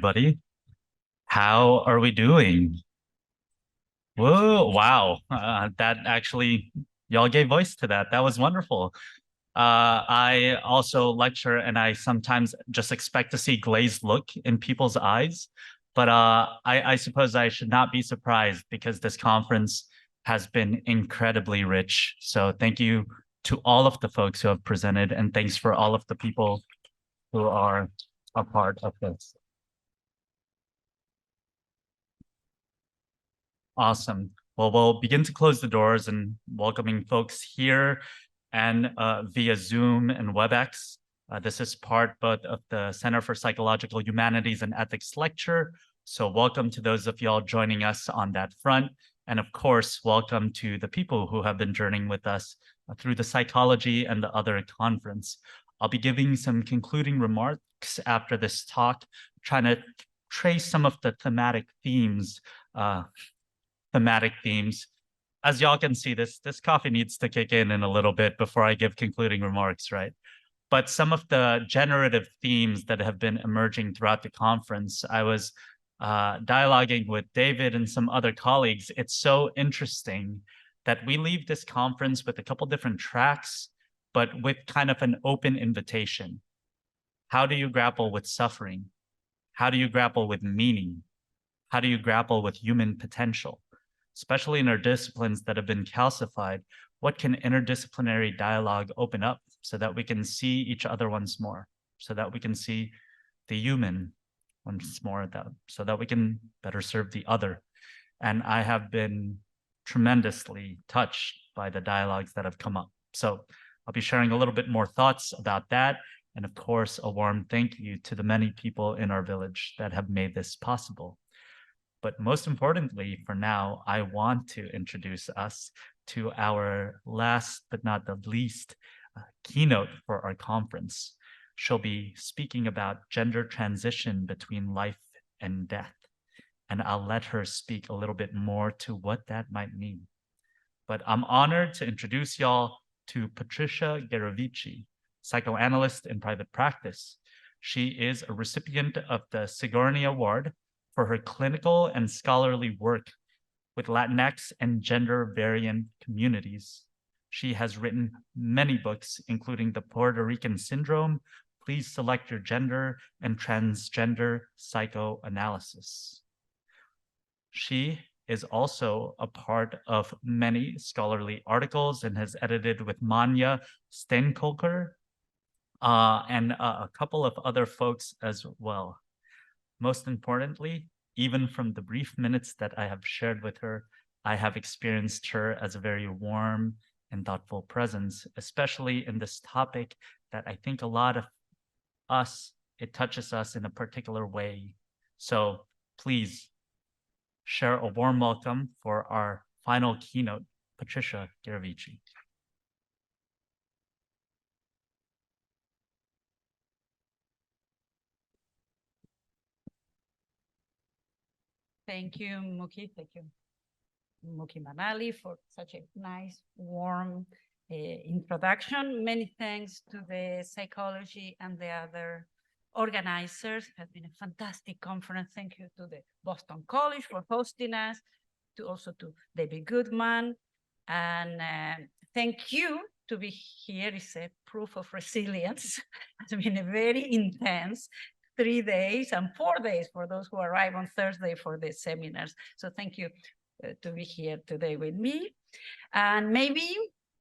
everybody. How are we doing? Whoa, wow. That actually, y'all gave voice to that. That was wonderful. I also lecture and I sometimes just expect to see glazed look in people's eyes. But I suppose I should not be surprised because this conference has been incredibly rich. So thank you to all of the folks who have presented, and thanks for all of the people who are a part of this. Awesome. Well, we'll begin to close the doors and welcoming folks here and via Zoom and WebEx. This is part both of the Center for Psychological Humanities and Ethics lecture. So welcome to those of y'all joining us on that front. And of course, welcome to the people who have been journeying with us through the psychology and the other conference. I'll be giving some concluding remarks after this talk, trying to trace some of the thematic themes. As y'all can see, this coffee needs to kick in a little bit before I give concluding remarks, right? But some of the generative themes that have been emerging throughout the conference, I was dialoguing with David and some other colleagues. It's so interesting that we leave this conference with a couple different tracks, but with kind of an open invitation. How do you grapple with suffering? How do you grapple with meaning? How do you grapple with human potential? Especially in our disciplines that have been calcified, what can interdisciplinary dialogue open up so that we can see each other once more, so that we can see the human once more, so that we can better serve the other? And I have been tremendously touched by the dialogues that have come up. So I'll be sharing a little bit more thoughts about that. And of course, a warm thank you to the many people in our village that have made this possible. But most importantly, for now, I want to introduce us to our last but not the least keynote for our conference. She'll be speaking about gender transition between life and death. And I'll let her speak a little bit more to what that might mean. But I'm honored to introduce y'all to Patricia Gherovici, psychoanalyst in private practice. She is a recipient of the Sigourney Award for her clinical and scholarly work with Latinx and gender variant communities. She has written many books, including The Puerto Rican Syndrome, Please Select Your Gender, and Transgender Psychoanalysis. She is also a part of many scholarly articles and has edited with Manya Steenkolker and a couple of other folks as well. Most importantly, even from the brief minutes that I have shared with her, I have experienced her as a very warm and thoughtful presence, especially in this topic that I think a lot of us, it touches us in a particular way. So please share a warm welcome for our final keynote, Patricia Gherovici. Thank you, Muki. Thank you, Muki Manali, for such a nice, warm introduction. Many thanks to the psychology and the other organizers. It has been a fantastic conference. Thank you to the Boston College for hosting us, also to David Goodman. And thank you to be here. Is a proof of resilience. It's been a very intense 3 days and 4 days for those who arrive on Thursday for the seminars. So thank you to be here today with me. And maybe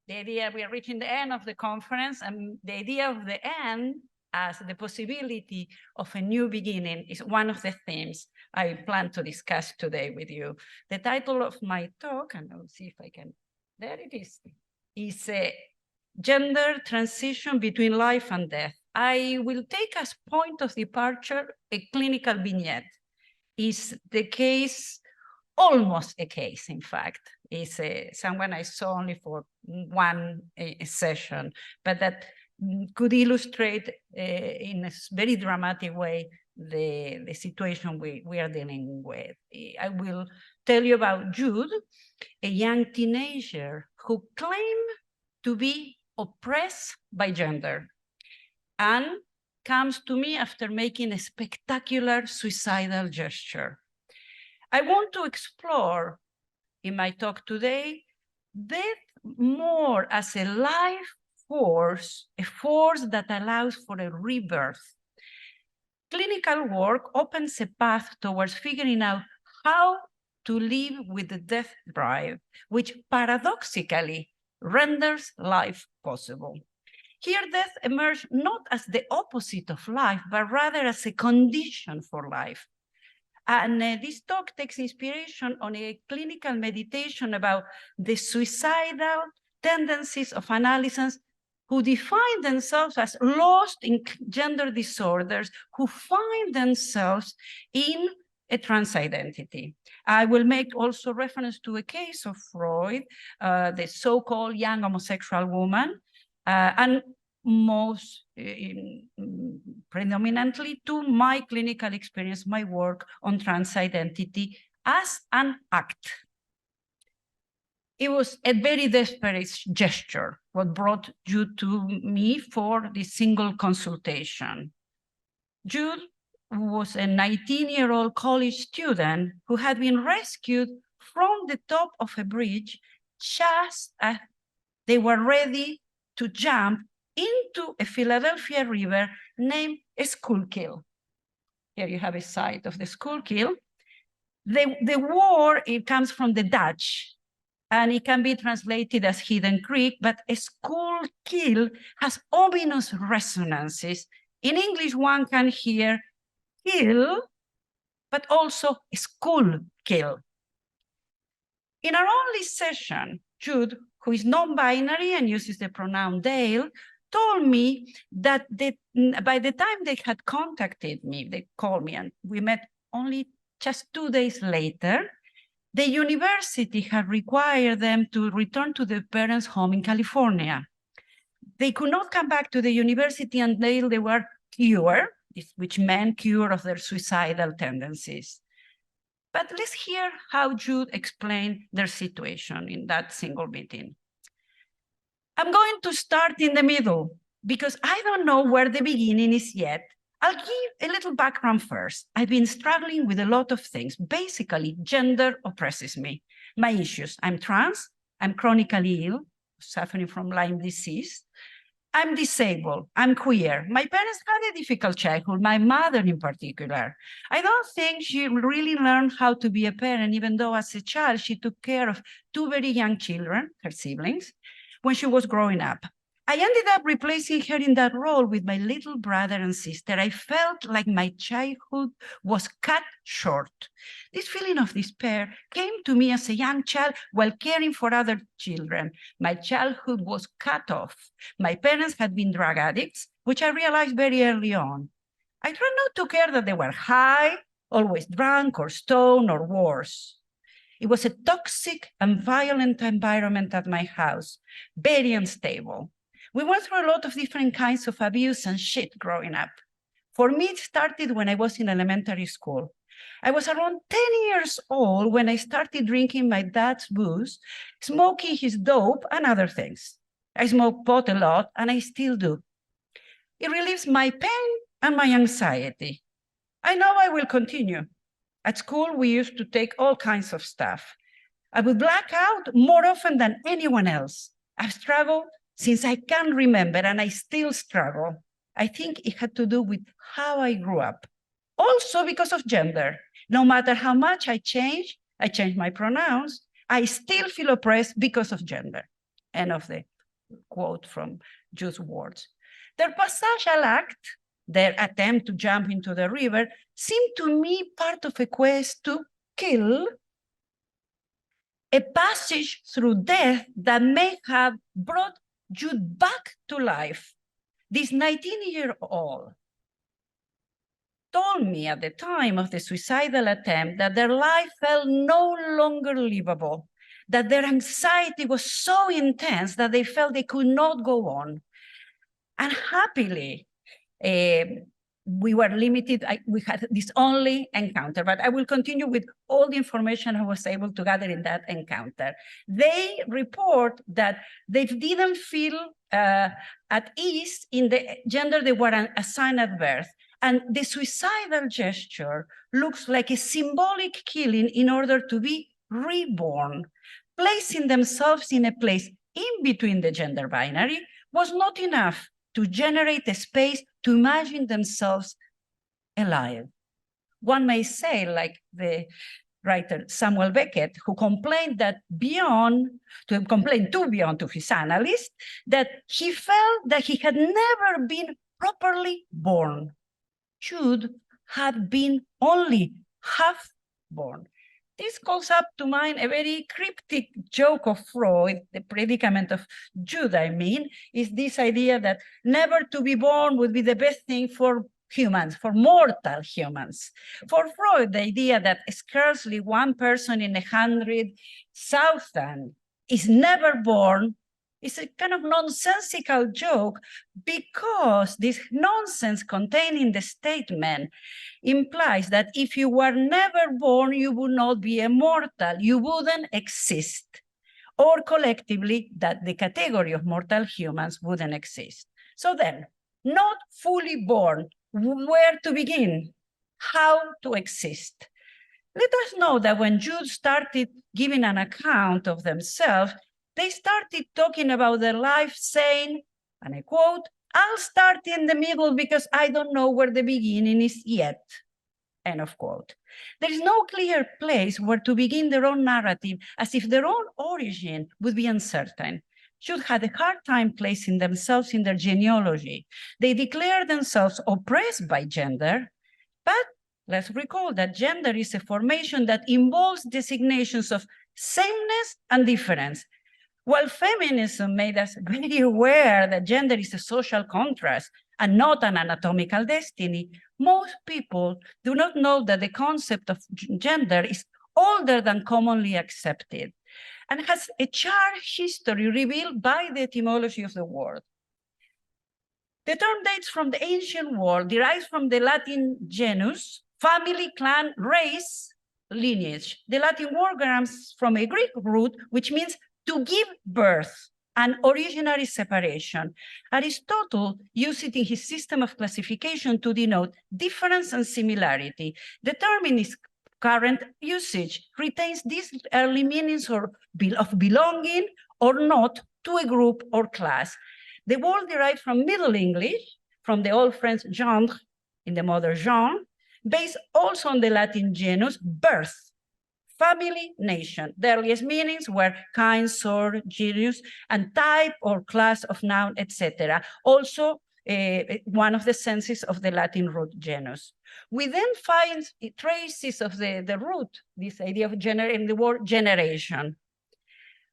the idea, we are reaching the end of the conference, and the idea of the end as the possibility of a new beginning is one of the themes I plan to discuss today with you. The title of my talk, and I'll see if I can, there it is a gender transition between life and death. I will take as point of departure a clinical vignette. Is the case, almost a case, in fact, is someone I saw only for one session, but that could illustrate in a very dramatic way the situation we are dealing with. I will tell you about Jude, a young teenager who claimed to be oppressed by gender. And comes to me after making a spectacular suicidal gesture. I want to explore in my talk today death more as a life force, a force that allows for a rebirth. Clinical work opens a path towards figuring out how to live with the death drive, which paradoxically renders life possible. Here, death emerged not as the opposite of life, but rather as a condition for life. And this talk takes inspiration on a clinical meditation about the suicidal tendencies of adolescents who define themselves as lost in gender disorders, who find themselves in a trans identity. I will make also reference to a case of Freud, the so-called young homosexual woman, and most predominantly to my clinical experience, my work on trans identity as an act. It was a very desperate gesture what brought Jude to me for this single consultation. Jude was a 19-year-old college student who had been rescued from the top of a bridge just as they were ready to jump into a Philadelphia river named Schuylkill. Here you have a site of the Schuylkill. The war, it comes from the Dutch, and it can be translated as Hidden Creek, but Schuylkill has ominous resonances. In English, one can hear kill, but also Schuylkill. In our only session, Jude, who is non-binary and uses the pronoun Dale, told me that by the time they had contacted me, they called me and we met only just 2 days later, the university had required them to return to their parents' home in California. They could not come back to the university until they were cured, which meant cure of their suicidal tendencies. But let's hear how Jude explained their situation in that single meeting. I'm going to start in the middle because I don't know where the beginning is yet. I'll give a little background first. I've been struggling with a lot of things. Basically, gender oppresses me. My issues, I'm trans, I'm chronically ill, suffering from Lyme disease. I'm disabled, I'm queer. My parents had a difficult childhood, my mother in particular. I don't think she really learned how to be a parent, even though as a child, she took care of 2 very young children, her siblings, when she was growing up. I ended up replacing her in that role with my little brother and sister. I felt like my childhood was cut short. This feeling of despair came to me as a young child while caring for other children. My childhood was cut off. My parents had been drug addicts, which I realized very early on. I tried not to care that they were high, always drunk or stoned or worse. It was a toxic and violent environment at my house, very unstable. We went through a lot of different kinds of abuse and shit growing up. For me, it started when I was in elementary school. I was around 10 years old when I started drinking my dad's booze, smoking his dope and other things. I smoke pot a lot, and I still do. It relieves my pain and my anxiety. I know I will continue. At school, we used to take all kinds of stuff. I would black out more often than anyone else. I've struggled since I can remember, and I still struggle. I think it had to do with how I grew up. Also because of gender. No matter how much I change my pronouns, I still feel oppressed because of gender. End of the quote from Jude's words. Their passagal act, their attempt to jump into the river, seemed to me part of a quest to kill, a passage through death that may have brought Jude back to life. This 19-year-old told me at the time of the suicidal attempt that their life felt no longer livable, that their anxiety was so intense that they felt they could not go on. And happily, we were limited. We had this only encounter, but I will continue with all the information I was able to gather in that encounter. They report that they didn't feel at ease in the gender they were assigned at birth. And the suicidal gesture looks like a symbolic killing in order to be reborn. Placing themselves in a place in between the gender binary was not enough to generate a space to imagine themselves alive. One may say, like the writer Samuel Beckett, who complained to his analyst, that he felt that he had never been properly born. Jude had been only half born. This calls up to mind a very cryptic joke of Freud, the predicament of Jude, I mean, is this idea that never to be born would be the best thing for humans, for mortal humans. For Freud, the idea that scarcely one person in 100,000 is never born is a kind of nonsensical joke, because this nonsense contained in the statement implies that if you were never born, you would not be immortal, you wouldn't exist, or collectively that the category of mortal humans wouldn't exist. So then, not fully born, where to begin? How to exist? Let us know that when Jews started giving an account of themselves, they started talking about their life saying, and I quote, "I'll start in the middle because I don't know where the beginning is yet," end of quote. There is no clear place where to begin their own narrative, as if their own origin would be uncertain. Jude had a hard time placing themselves in their genealogy. They declare themselves oppressed by gender, but let's recall that gender is a formation that involves designations of sameness and difference. While feminism made us very aware that gender is a social contrast and not an anatomical destiny, most people do not know that the concept of gender is older than commonly accepted and has a charred history revealed by the etymology of the word. The term dates from the ancient world, derives from the Latin genus, family, clan, race, lineage. The Latin word comes from a Greek root, which means to give birth, an originary separation. Aristotle used it in his system of classification to denote difference and similarity. The term in its current usage retains these early meanings of belonging or not to a group or class. The word derived from Middle English, from the Old French genre in the modern genre, based also on the Latin genus birth, family, nation. The earliest meanings were kind, sort, genus, and type or class of noun, etc. Also, one of the senses of the Latin root genus. We then find traces of the root, this idea of in the word generation.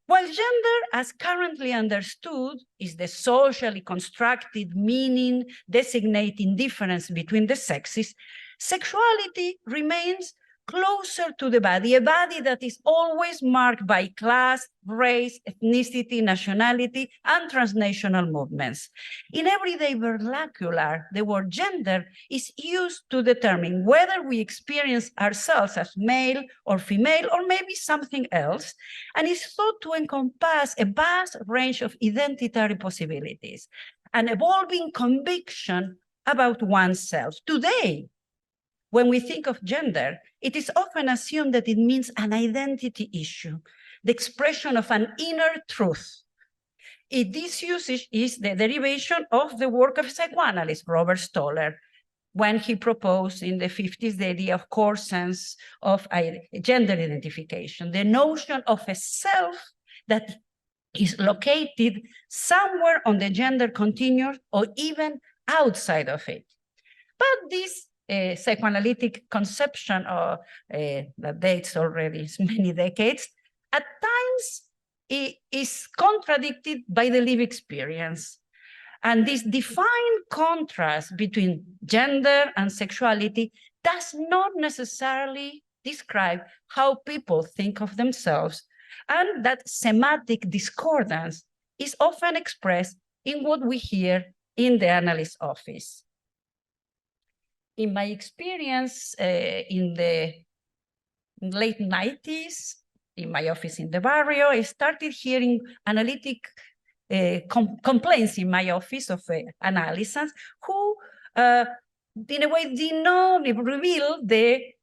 While gender, as currently understood, is the socially constructed meaning designating difference between the sexes, sexuality remains closer to the body, a body that is always marked by class, race, ethnicity, nationality, and transnational movements. In everyday vernacular, the word gender is used to determine whether we experience ourselves as male or female, or maybe something else, and is thought to encompass a vast range of identitary possibilities, an evolving conviction about oneself. Today, when we think of gender, it is often assumed that it means an identity issue, the expression of an inner truth. This usage is the derivation of the work of psychoanalyst Robert Stoller, when he proposed in the 50s the idea of core sense of gender identification, the notion of a self that is located somewhere on the gender continuum or even outside of it. But this psychoanalytic conception that dates already many decades, at times it is contradicted by the lived experience. And this defined contrast between gender and sexuality does not necessarily describe how people think of themselves, and that semantic discordance is often expressed in what we hear in the analyst's office. In my experience in the late 90s, in my office in the barrio, I started hearing analytic complaints in my office of analysis who in a way did not reveal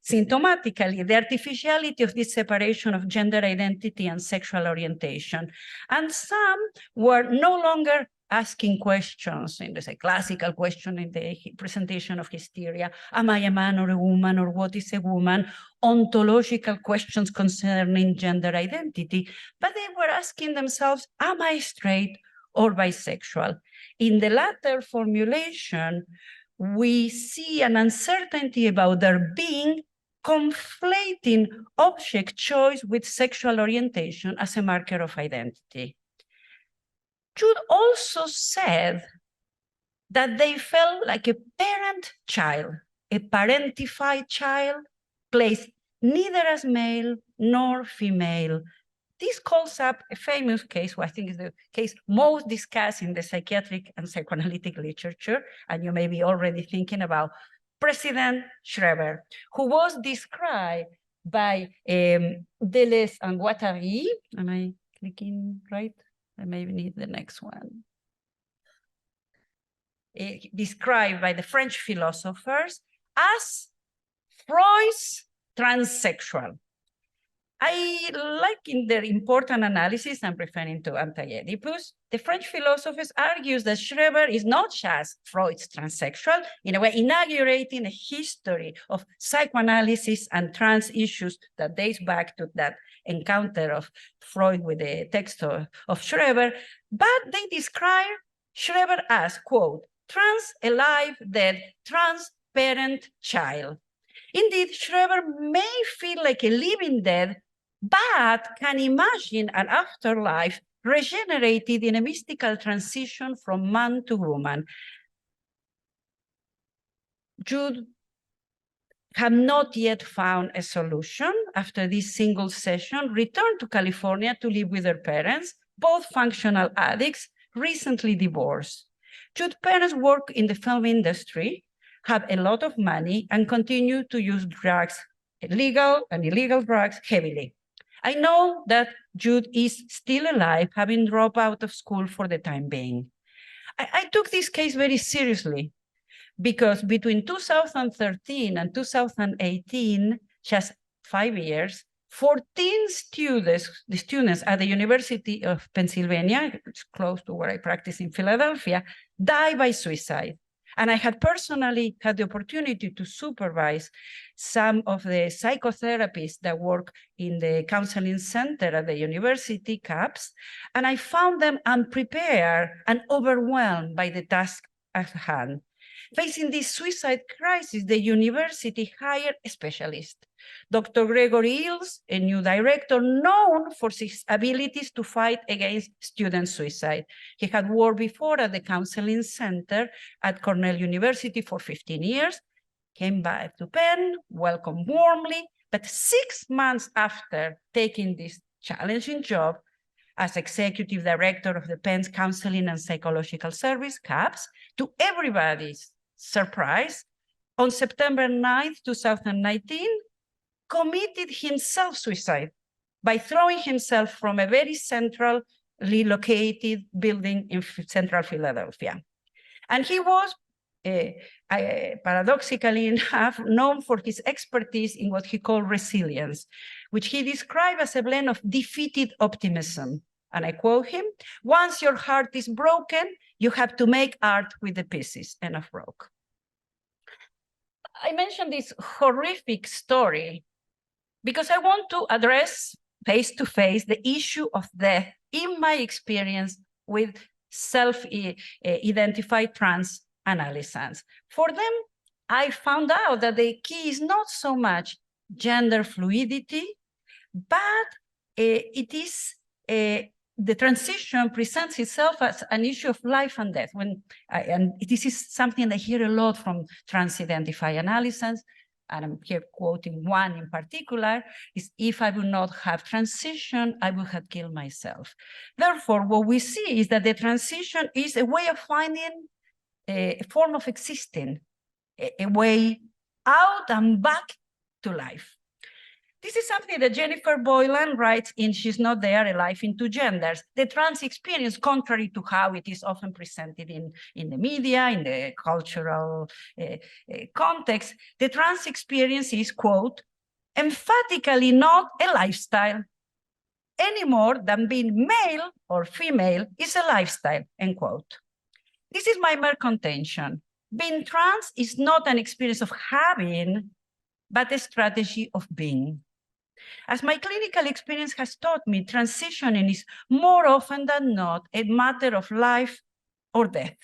symptomatically the artificiality of this separation of gender identity and sexual orientation. And some were no longer asking questions in the classical question in the presentation of hysteria, am I a man or a woman, or what is a woman, ontological questions concerning gender identity, but they were asking themselves, am I straight or bisexual? In the latter formulation, we see an uncertainty about their being, conflating object choice with sexual orientation as a marker of identity. Jude also said that they felt like a parent-child, a parentified child, placed neither as male nor female. This calls up a famous case, who I think is the case most discussed in the psychiatric and psychoanalytic literature, and you may be already thinking about President Schreber, who was described by Deleuze and Guattari. Am I clicking right? I maybe need the next one. Described by the French philosophers as Freud's transsexual. I like in their important analysis, I'm referring to Anti-Oedipus, the French philosophers argues that Schreber is not just Freud's transsexual, in a way inaugurating a history of psychoanalysis and trans issues that dates back to that encounter of Freud with the text of Schreber, but they describe Schreber as, quote, trans alive, dead, trans parent child. Indeed, Schreber may feel like a living dead, but can imagine an afterlife regenerated in a mystical transition from man to woman. Jude had not yet found a solution after this single session, returned to California to live with her parents, both functional addicts, recently divorced. Jude's parents work in the film industry, have a lot of money, and continue to use drugs, legal and illegal drugs, heavily. I know that Jude is still alive, having dropped out of school for the time being. I took this case very seriously because between 2013 and 2018, just 5 years, 14 students at the University of Pennsylvania, it's close to where I practice in Philadelphia, died by suicide. And I had personally had the opportunity to supervise some of the psychotherapists that work in the counseling center at the university, CAPS, and I found them unprepared and overwhelmed by the task at hand. Facing this suicide crisis, the university hired a specialist, Dr. Gregory Ills, a new director known for his abilities to fight against student suicide. He had worked before at the counseling center at Cornell University for 15 years, came back to Penn, welcomed warmly, but 6 months after taking this challenging job as executive director of the Penn's Counseling and Psychological Service, CAPS, to everybody's surprise, on September 9th, 2019, committed himself suicide by throwing himself from a very centrally located building in central Philadelphia. And he was, paradoxically enough, known for his expertise in what he called resilience, which he described as a blend of defeated optimism. And I quote him, once your heart is broken, you have to make art with the pieces, and of broke. I mentioned this horrific story because I want to address face-to-face the issue of death in my experience with self-identified trans analysts. For them, I found out that the key is not so much gender fluidity, but it is the transition presents itself as an issue of life and death. And this is something I hear a lot from trans-identified analysts, and I'm here quoting one in particular, is if I would not have transition, I would have killed myself. Therefore, what we see is that the transition is a way of finding a form of existing, a way out and back to life. This is something that Jennifer Boylan writes in She's Not There, A Life in Two Genders. The trans experience, contrary to how it is often presented in the media, in the cultural context, the trans experience is, quote, emphatically not a lifestyle any more than being male or female is a lifestyle, end quote. This is my mere contention. Being trans is not an experience of having, but a strategy of being. As my clinical experience has taught me, transitioning is more often than not a matter of life or death.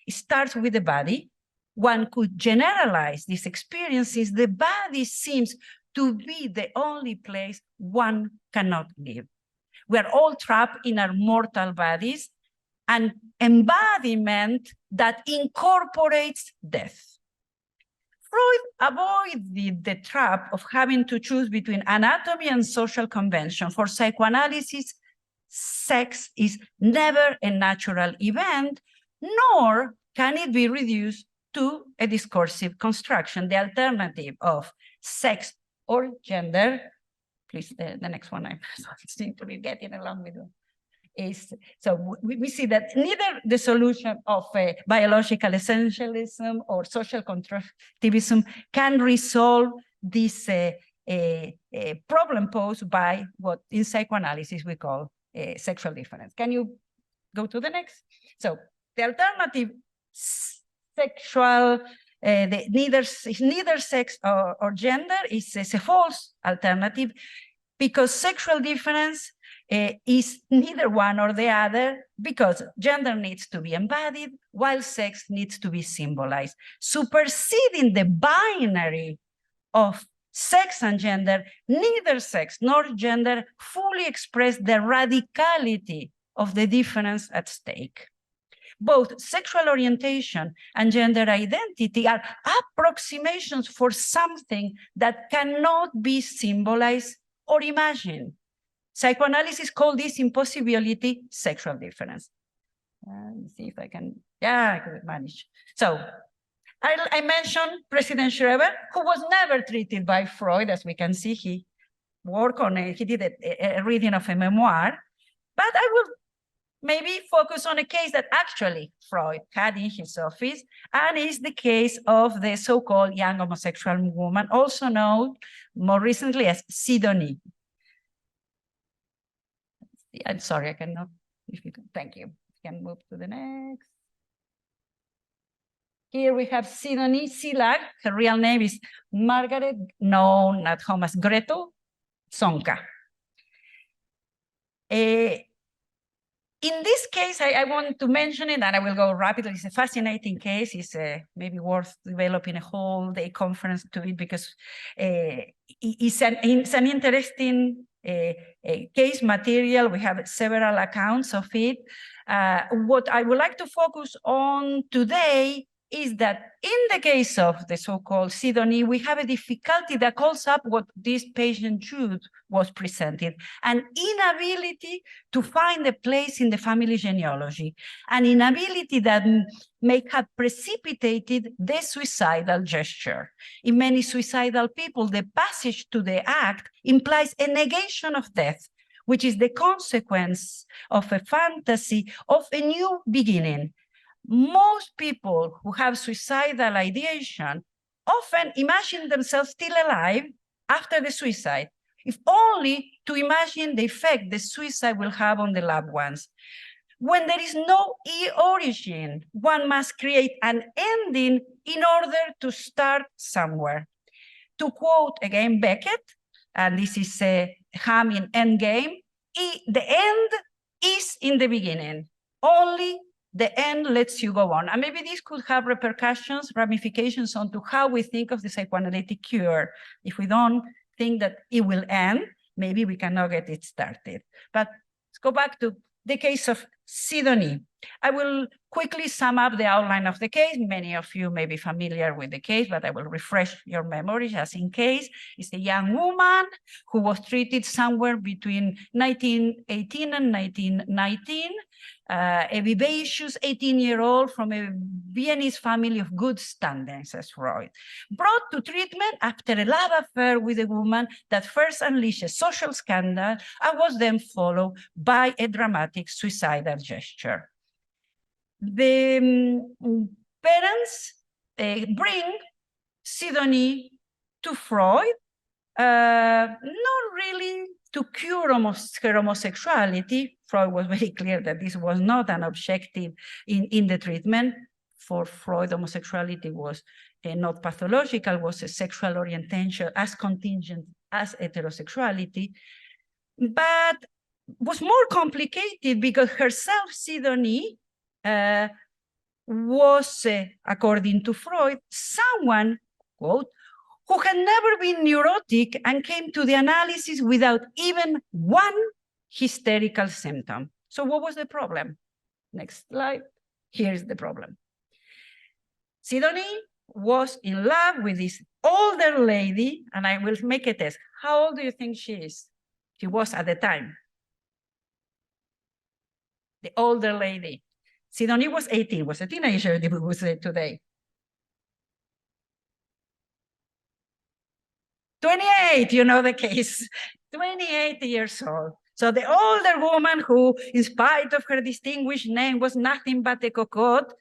It starts with the body. One could generalize this experience since the body seems to be the only place one cannot live. We are all trapped in our mortal bodies, an embodiment that incorporates death. Freud avoided the trap of having to choose between anatomy and social convention. For psychoanalysis, sex is never a natural event, nor can it be reduced to a discursive construction. The alternative of sex or gender, please, the next one, I seem to be getting along with you. So we see that neither the solution of biological essentialism or social constructivism can resolve this problem posed by what in psychoanalysis we call sexual difference. Can you go to the next? So the alternative sexual, neither sex or gender is a false alternative, because sexual difference is neither one or the other, because gender needs to be embodied while sex needs to be symbolized. Superseding the binary of sex and gender, neither sex nor gender fully express the radicality of the difference at stake. Both sexual orientation and gender identity are approximations for something that cannot be symbolized or imagined. Psychoanalysis calls this impossibility sexual difference. Let me see if I can, I could manage. So I mentioned President Schreber, who was never treated by Freud, as we can see. He worked on it, he did a reading of a memoir, but I will maybe focus on a case that actually Freud had in his office, and is the case of the so-called young homosexual woman, also known more recently as Sidonie. I'm sorry, I cannot, if you can, thank you. You can move to the next. Here we have Sidonie Silag. Her real name is Margaret, known at home as Gretel Zonka. In this case, I want to mention it, and I will go rapidly. It's a fascinating case. It's maybe worth developing a whole day conference to it, because it's an interesting case material. We have several accounts of it. What I would like to focus on today is that in the case of the so-called Sidonie, we have a difficulty that calls up what this patient truth was presented: an inability to find a place in the family genealogy, an inability that may have precipitated the suicidal gesture. In many suicidal people, the passage to the act implies a negation of death, which is the consequence of a fantasy of a new beginning. Most people who have suicidal ideation often imagine themselves still alive after the suicide, if only to imagine the effect the suicide will have on the loved ones. When there is no origin, one must create an ending in order to start somewhere. To quote again Beckett, and this is a Ham in Endgame, the end is in the beginning. Only the end lets you go on. And maybe this could have repercussions, ramifications onto how we think of the psychoanalytic cure. If we don't think that it will end, maybe we cannot get it started. But let's go back to the case of Sidonie. I will quickly sum up the outline of the case. Many of you may be familiar with the case, but I will refresh your memory just in case. It's a young woman who was treated somewhere between 1918 and 1919. A vivacious 18-year-old from a Viennese family of good standing, says Freud, brought to treatment after a love affair with a woman that first unleashed a social scandal and was then followed by a dramatic suicidal gesture. The parents bring Sidonie to Freud, not really to cure her homosexuality. Freud was very clear that this was not an objective in the treatment. For Freud, homosexuality was not pathological, was a sexual orientation as contingent as heterosexuality, but was more complicated because herself, Sidonie, was, according to Freud, someone, quote, who had never been neurotic and came to the analysis without even one hysterical symptom. So what was the problem? Next slide. Here's the problem. Sidonie was in love with this older lady, and I will make a test. How old do you think she is? She was at the time. The older lady. Sidonie was 18, was a teenager, we would say today. 28, you know the case, 28 years old. So the older woman who, in spite of her distinguished name, was nothing but a cocotte,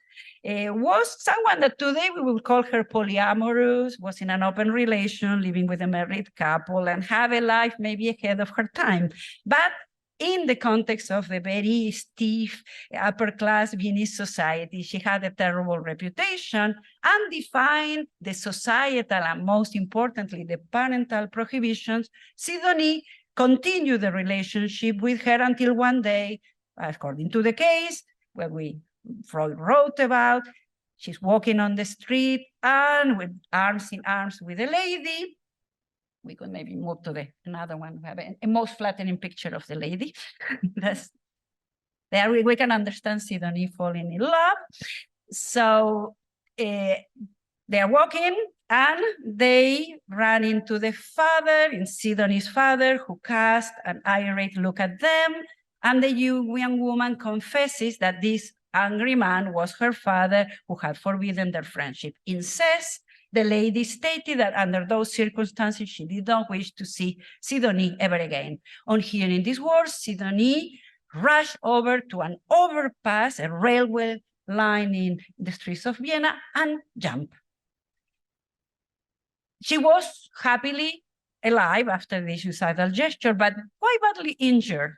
was someone that today we will call her polyamorous, was in an open relation, living with a married couple, and have a life maybe ahead of her time. But in the context of the very stiff upper-class Viennese society, she had a terrible reputation and defined the societal and, most importantly, the parental prohibitions. Sidonie continued the relationship with her until one day, according to the case, where Freud wrote about, she's walking on the street and with arms in arms with a lady. We could maybe move to another one. We have a most flattering picture of the lady. There we can understand Sidonie falling in love. So they are walking and they ran into the father, in Sidonie's father, who cast an irate look at them. And the young woman confesses that this angry man was her father, who had forbidden their friendship. Incest. The lady stated that under those circumstances, she did not wish to see Sidonie ever again. On hearing these words, Sidonie rushed over to an overpass, a railway line in the streets of Vienna, and jumped. She was happily alive after the suicidal gesture, but quite badly injured.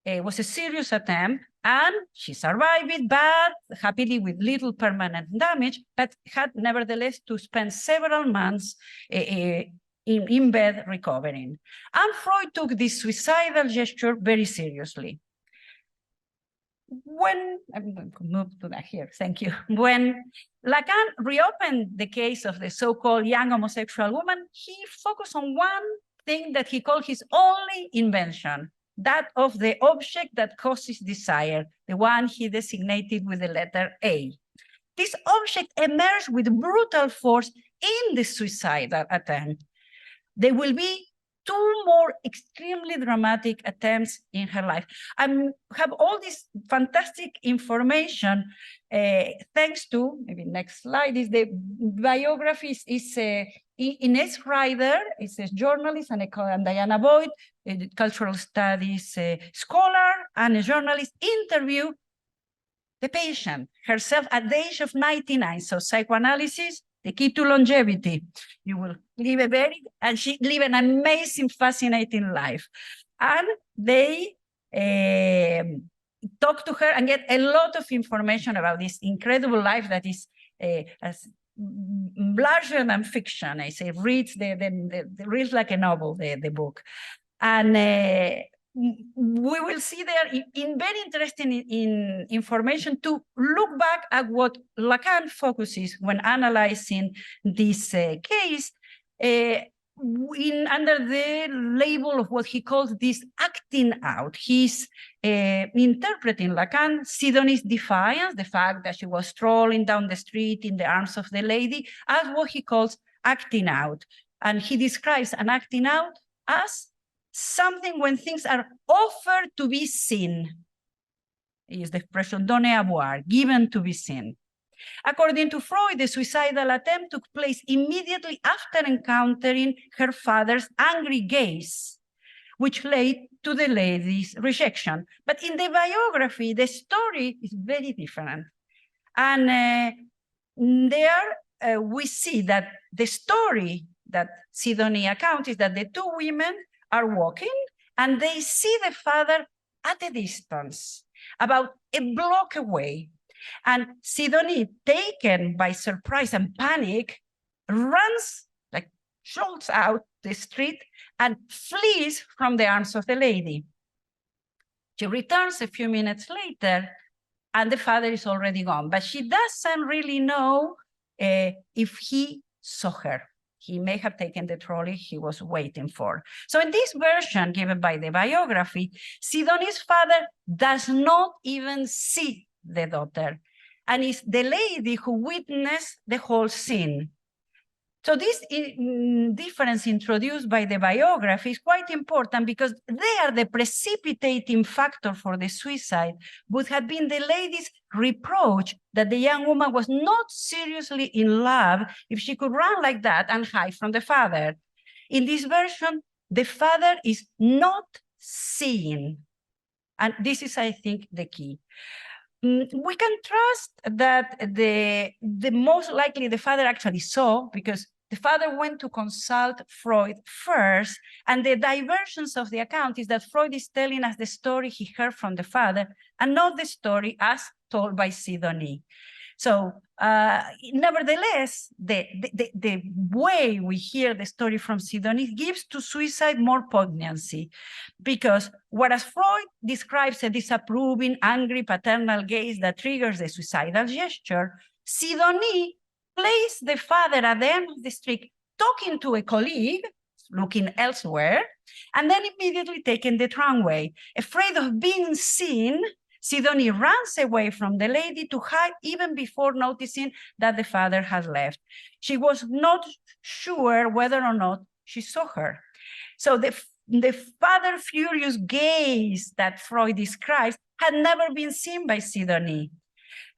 It was a serious attempt, and she survived it, but happily with little permanent damage, but had nevertheless to spend several months in bed recovering. And Freud took this suicidal gesture very seriously. When, I'm going to move to that here, thank you. When Lacan reopened the case of the so-called young homosexual woman, he focused on one thing that he called his only invention, that of the object that causes desire, the one he designated with the letter A. This object emerged with brutal force in the suicidal attempt. There will be two more extremely dramatic attempts in her life. I have all this fantastic information thanks to, maybe next slide, is the biographies, is Ines Ryder, is a journalist, and Diana Boyd, a cultural studies scholar and a journalist, interview the patient herself at the age of 99. So psychoanalysis, the key to longevity. You will live and she lived an amazing, fascinating life. And they talk to her and get a lot of information about this incredible life that is as larger than fiction. I say, reads reads like a novel, the book. And we will see there in very interesting information to look back at what Lacan focuses when analyzing this case. under the label of what he calls this acting out. He's interpreting Lacan Sidonie's defiance, the fact that she was strolling down the street in the arms of the lady, as what he calls acting out. And he describes an acting out as something when things are offered to be seen. Is the expression donné à voir, given to be seen. According to Freud, the suicidal attempt took place immediately after encountering her father's angry gaze, which led to the lady's rejection. But in the biography, the story is very different. And there we see that the story that Sidonie accounts is that the two women are walking and they see the father at a distance, about a block away. And Sidonie, taken by surprise and panic, runs, like jolts out the street and flees from the arms of the lady. She returns a few minutes later and the father is already gone, but she doesn't really know if he saw her. He may have taken the trolley he was waiting for. So in this version given by the biography, Sidonie's father does not even see the daughter, and it's the lady who witnessed the whole scene. So this difference introduced by the biography is quite important because there the precipitating factor for the suicide would have been the lady's reproach that the young woman was not seriously in love if she could run like that and hide from the father. In this version, the father is not seen. And this is, I think, the key. We can trust that the most likely the father actually saw, because the father went to consult Freud first, and the divergence of the account is that Freud is telling us the story he heard from the father and not the story as told by Sidonie. So nevertheless, the way we hear the story from Sidonie gives to suicide more poignancy, because whereas Freud describes a disapproving, angry paternal gaze that triggers the suicidal gesture, Sidonie placed the father at the end of the street talking to a colleague, looking elsewhere, and then immediately taking the tramway. Afraid of being seen, Sidonie runs away from the lady to hide even before noticing that the father had left. She was not sure whether or not she saw her. So the father furious gaze that Freud describes had never been seen by Sidonie.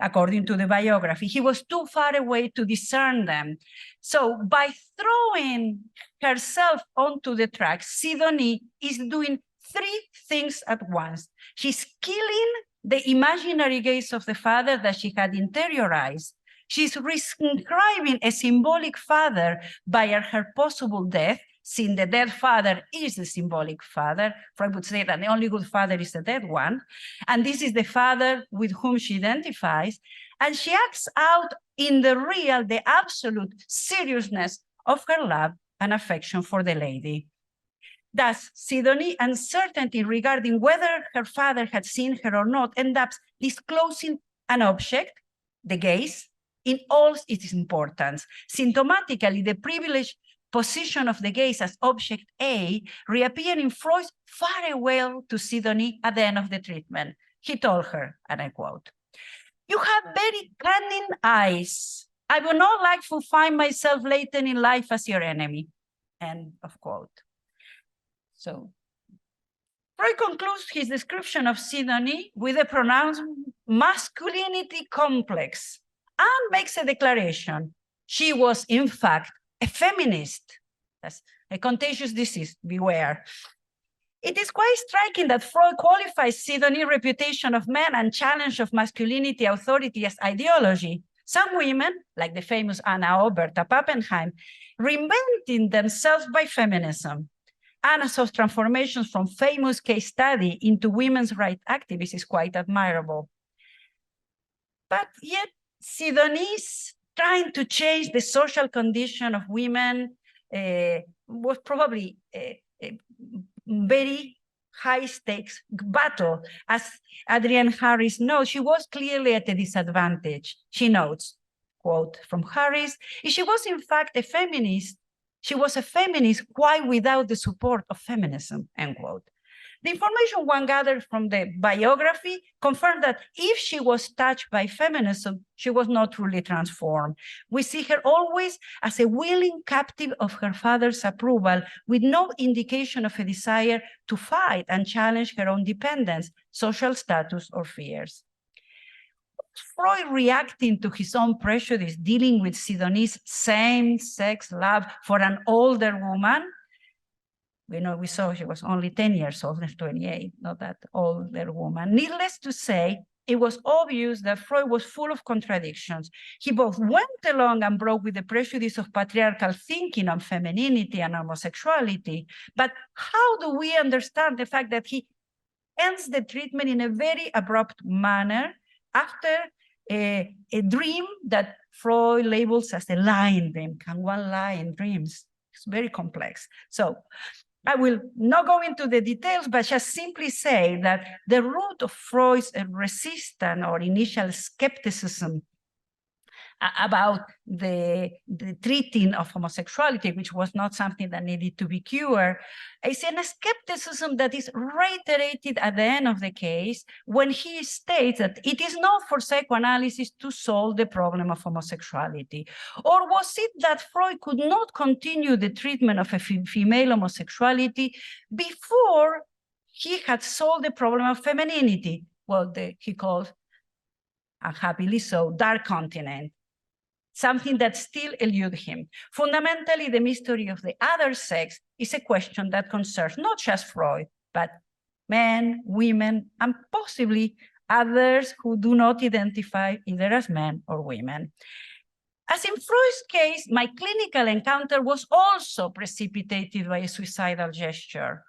According to the biography, he was too far away to discern them. So by throwing herself onto the track, Sidonie is doing three things at once. She's killing the imaginary gaze of the father that she had interiorized. She's reascribing a symbolic father by her possible death, since the dead father is the symbolic father. Freud would say that the only good father is the dead one. And this is the father with whom she identifies. And she acts out in the real, the absolute seriousness of her love and affection for the lady. Thus, Sidonie's uncertainty regarding whether her father had seen her or not ends up disclosing an object, the gaze, in all its importance. Symptomatically, the privileged position of the gaze as object A reappeared in Freud's farewell to Sidonie at the end of the treatment. He told her, and I quote, "You have very cunning eyes. I would not like to find myself later in life as your enemy." End of quote. So Freud concludes his description of Sidonie with a pronounced masculinity complex and makes a declaration. She was, in fact, a feminist. That's a contagious disease, beware. It is quite striking that Freud qualifies Sidonie's reputation of man and challenge of masculinity authority as ideology. Some women, like the famous Anna O. Berta Pappenheim, reinventing themselves by feminism. Anna's transformations from famous case study into women's rights activists is quite admirable. But yet, Sidonie's trying to change the social condition of women was probably a very high stakes battle. As Adrienne Harris notes, she was clearly at a disadvantage. She notes, quote from Harris, if she was in fact a feminist, She was a feminist quite without the support of feminism, end quote. The information one gathered from the biography confirmed that if she was touched by feminism, she was not truly transformed. We see her always as a willing captive of her father's approval, with no indication of a desire to fight and challenge her own dependence, social status, or fears. Freud reacting to his own prejudice, dealing with Sidonie's same-sex love for an older woman? We saw she was only 10 years old, 28, not that older woman. Needless to say, it was obvious that Freud was full of contradictions. He both went along and broke with the prejudice of patriarchal thinking on femininity and homosexuality. But how do we understand the fact that he ends the treatment in a very abrupt manner after a dream that Freud labels as a lying dream? Can one lie in dreams? It's very complex. So I will not go into the details, but just simply say that the root of Freud's resistance or initial skepticism about the treating of homosexuality, which was not something that needed to be cured, is a skepticism that is reiterated at the end of the case when he states that it is not for psychoanalysis to solve the problem of homosexuality. Or was it that Freud could not continue the treatment of a female homosexuality before he had solved the problem of femininity? Well, he called, unhappily so, dark continent. Something that still eludes him. Fundamentally, the mystery of the other sex is a question that concerns not just Freud, but men, women, and possibly others who do not identify either as men or women. As in Freud's case, my clinical encounter was also precipitated by a suicidal gesture.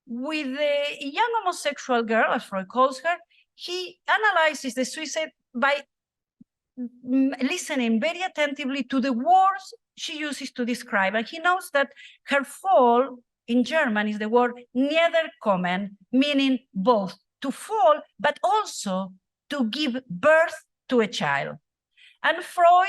With the young homosexual girl, as Freud calls her, he analyzes the suicide by listening very attentively to the words she uses to describe. And he notes that her fall in German is the word niederkommen, meaning both to fall, but also to give birth to a child. And Freud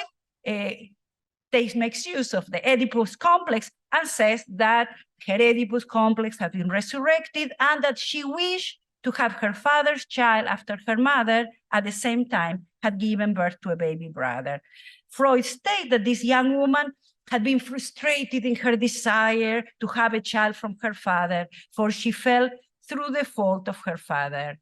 makes use of the Oedipus complex and says that her Oedipus complex had been resurrected and that she wished to have her father's child after her mother at the same time had given birth to a baby brother. Freud stated that this young woman had been frustrated in her desire to have a child from her father, for she fell through the fault of her father.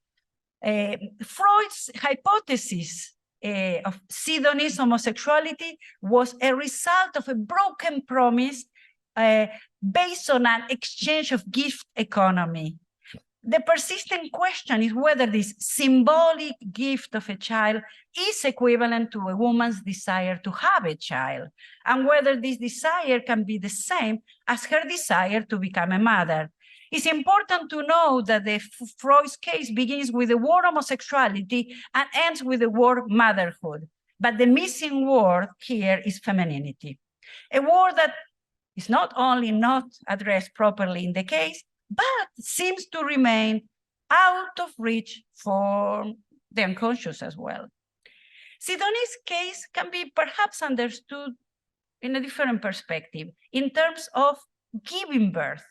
Freud's hypothesis of Sidonie's homosexuality was a result of a broken promise based on an exchange of gift economy. The persistent question is whether this symbolic gift of a child is equivalent to a woman's desire to have a child, and whether this desire can be the same as her desire to become a mother. It's important to know that Freud's case begins with the word homosexuality and ends with the word motherhood. But the missing word here is femininity, a word that is not only not addressed properly in the case, but seems to remain out of reach for the unconscious as well. Sidonie's case can be perhaps understood in a different perspective in terms of giving birth,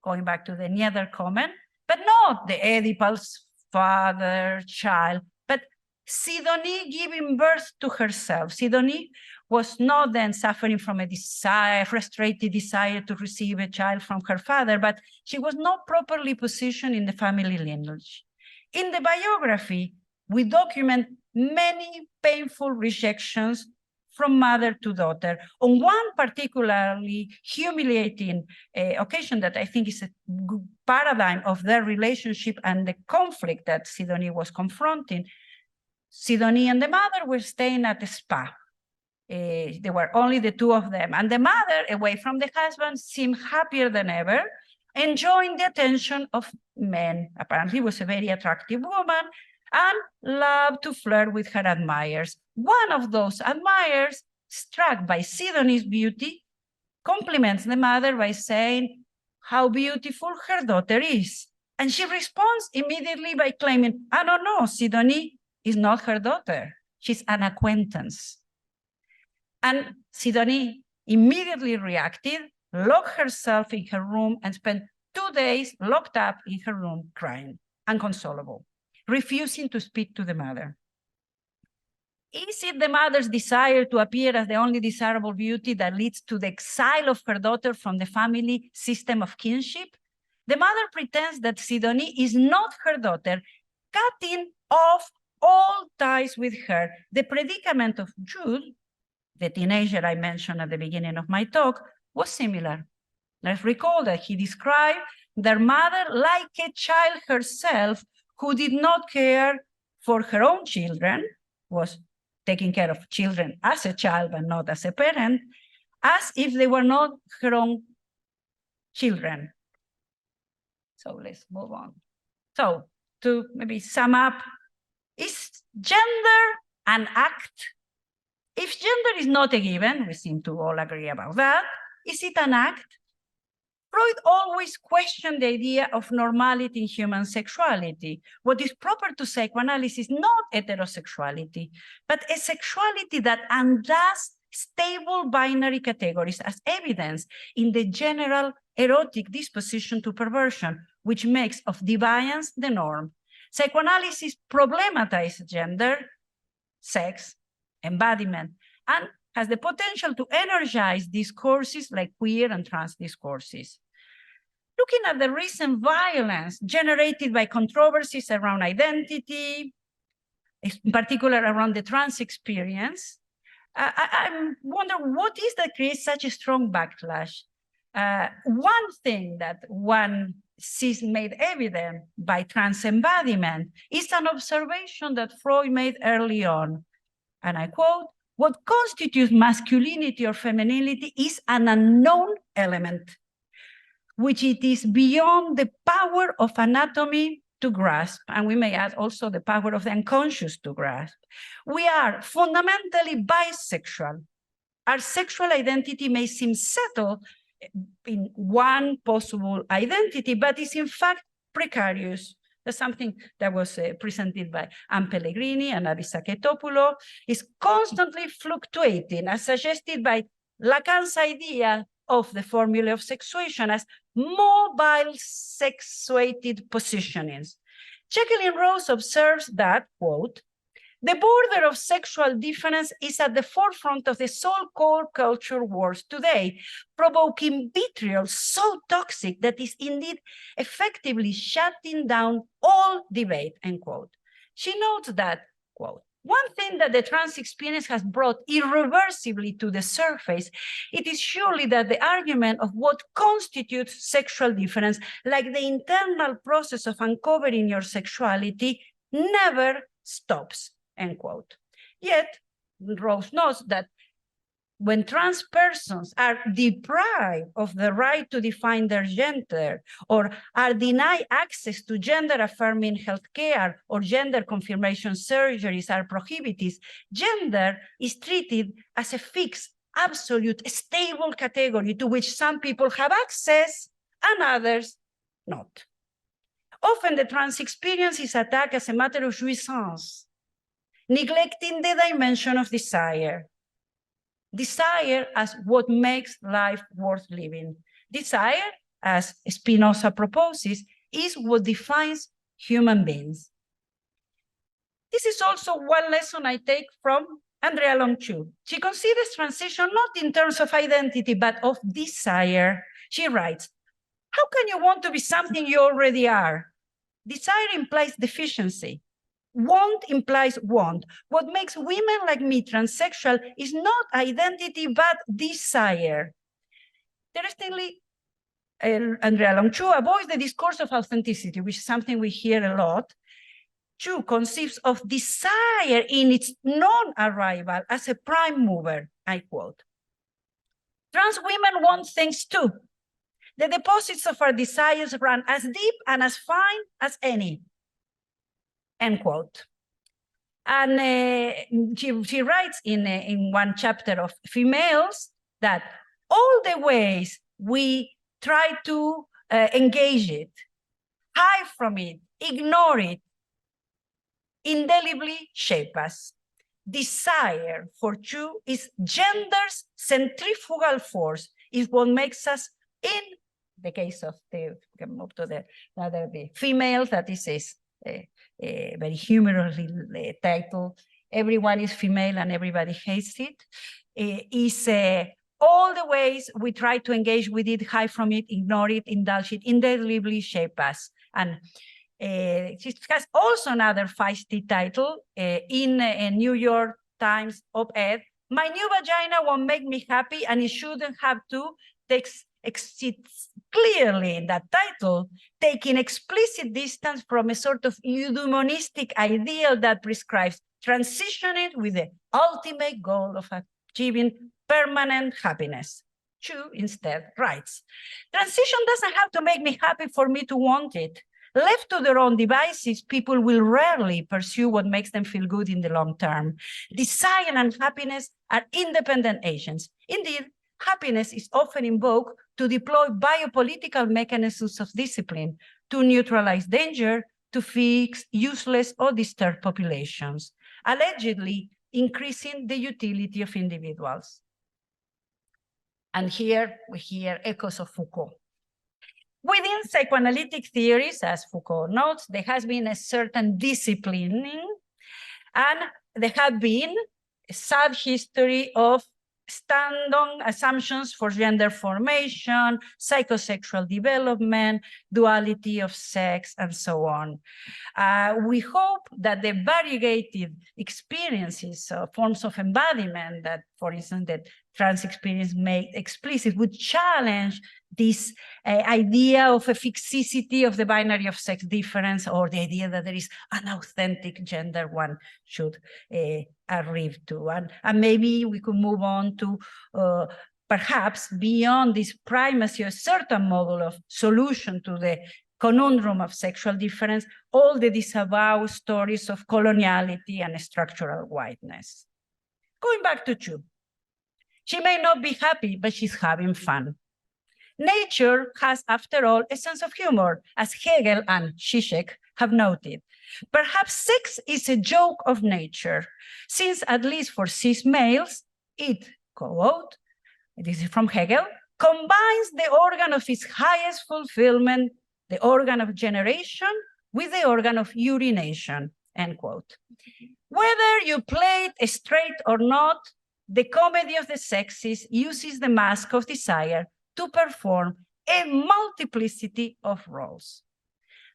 going back to the niederkommen, but not the Oedipus father, child, but Sidonie giving birth to herself. Sidonie was not then suffering from a frustrated desire to receive a child from her father, but she was not properly positioned in the family lineage. In the biography, we document many painful rejections from mother to daughter. On one particularly humiliating occasion that I think is a paradigm of their relationship and the conflict that Sidonie was confronting, Sidonie and the mother were staying at the spa. There were only the two of them. And the mother, away from the husband, seemed happier than ever, enjoying the attention of men. Apparently was a very attractive woman and loved to flirt with her admirers. One of those admirers, struck by Sidonie's beauty, compliments the mother by saying how beautiful her daughter is. And she responds immediately by claiming, "I don't know, Sidonie is not her daughter. She's an acquaintance." And Sidonie immediately reacted, locked herself in her room, and spent 2 days locked up in her room, crying, inconsolable, refusing to speak to the mother. Is it the mother's desire to appear as the only desirable beauty that leads to the exile of her daughter from the family system of kinship? The mother pretends that Sidonie is not her daughter, cutting off all ties with her. The predicament of Jude, the teenager I mentioned at the beginning of my talk, was similar. Let's recall that he described their mother like a child herself who did not care for her own children, was taking care of children as a child but not as a parent, as if they were not her own children. So let's move on. So to maybe sum up, is gender an act? If gender is not a given, we seem to all agree about that, is it an act? Freud always questioned the idea of normality in human sexuality. What is proper to psychoanalysis is not heterosexuality, but a sexuality that undoes stable binary categories as evidence in the general erotic disposition to perversion, which makes of deviance the norm. Psychoanalysis problematizes gender, sex, embodiment, and has the potential to energize discourses like queer and trans discourses. Looking at the recent violence generated by controversies around identity, in particular around the trans experience, I wonder what is that creates such a strong backlash. One thing that one sees made evident by trans embodiment is an observation that Freud made early on, and I quote, "What constitutes masculinity or femininity is an unknown element, which it is beyond the power of anatomy to grasp." And we may add also the power of the unconscious to grasp. We are fundamentally bisexual. Our sexual identity may seem settled in one possible identity, but is in fact precarious. That's something that was presented by Anne Pellegrini and Aris Saketopoulos, is constantly fluctuating, as suggested by Lacan's idea of the formula of sexuation as mobile sexuated positionings. Jacqueline Rose observes that, quote, "The border of sexual difference is at the forefront of the so-called culture wars today, provoking vitriol so toxic that is indeed effectively shutting down all debate," end quote. She notes that, quote, "One thing that the trans experience has brought irreversibly to the surface, it is surely that the argument of what constitutes sexual difference, like the internal process of uncovering your sexuality, never stops," end quote. Yet, Rose notes that when trans persons are deprived of the right to define their gender or are denied access to gender-affirming healthcare or gender confirmation surgeries are prohibited, gender is treated as a fixed, absolute, stable category to which some people have access and others not. Often the trans experience is attacked as a matter of jouissance, neglecting the dimension of desire. Desire as what makes life worth living. Desire, as Spinoza proposes, is what defines human beings. This is also one lesson I take from Andrea Long-Chu. She considers transition not in terms of identity, but of desire. She writes, "How can you want to be something you already are? Desire implies deficiency. Want implies want. What makes women like me transsexual is not identity, but desire." Interestingly, Andrea Long-Chu avoids the discourse of authenticity, which is something we hear a lot. Chu conceives of desire in its non-arrival as a prime mover, I quote. "Trans women want things too. The deposits of our desires run as deep and as fine as any," end quote. And she writes in one chapter of Females that all the ways we try to engage it, hide from it, ignore it, indelibly shape us. desire for Chu is gender's centrifugal force, is what makes us, in the case of the, we can move to the other, the females, that is a very humorously title, Everyone is Female and Everybody Hates It, is all the ways we try to engage with it, hide from it, ignore it, indulge it, indelibly shape us. And it has also another feisty title in a New York Times op-ed, My New Vagina Won't Make Me Happy, and it shouldn't have to. Takes clearly in that title, taking explicit distance from a sort of eudaimonistic ideal that prescribes transitioning with the ultimate goal of achieving permanent happiness. Chu instead writes, transition doesn't have to make me happy for me to want it. Left to their own devices, people will rarely pursue what makes them feel good in the long term. Desire and happiness are independent agents. Indeed, happiness is often invoked to deploy biopolitical mechanisms of discipline, to neutralize danger, to fix useless or disturbed populations, allegedly increasing the utility of individuals. And here we hear echoes of Foucault. Within psychoanalytic theories, as Foucault notes, there has been a certain disciplining, and there have been a sad history of stand-on assumptions for gender formation, psychosexual development, duality of sex, and so on. We hope that the variegated experiences, forms of embodiment that, for instance, that trans experience made explicit would challenge this idea of a fixicity of the binary of sex difference, or the idea that there is an authentic gender one should arrive to. And maybe we could move on to perhaps beyond this primacy, a certain model of solution to the conundrum of sexual difference, all the disavow stories of coloniality and structural whiteness. Going back to Chu, she may not be happy, but she's having fun. Nature has, after all, a sense of humor, as Hegel and Zizek have noted. Perhaps sex is a joke of nature, since at least for cis males, it, quote, this is from Hegel, combines the organ of its highest fulfillment, the organ of generation, with the organ of urination, end quote. Whether you play it straight or not, the comedy of the sexes uses the mask of desire to perform a multiplicity of roles.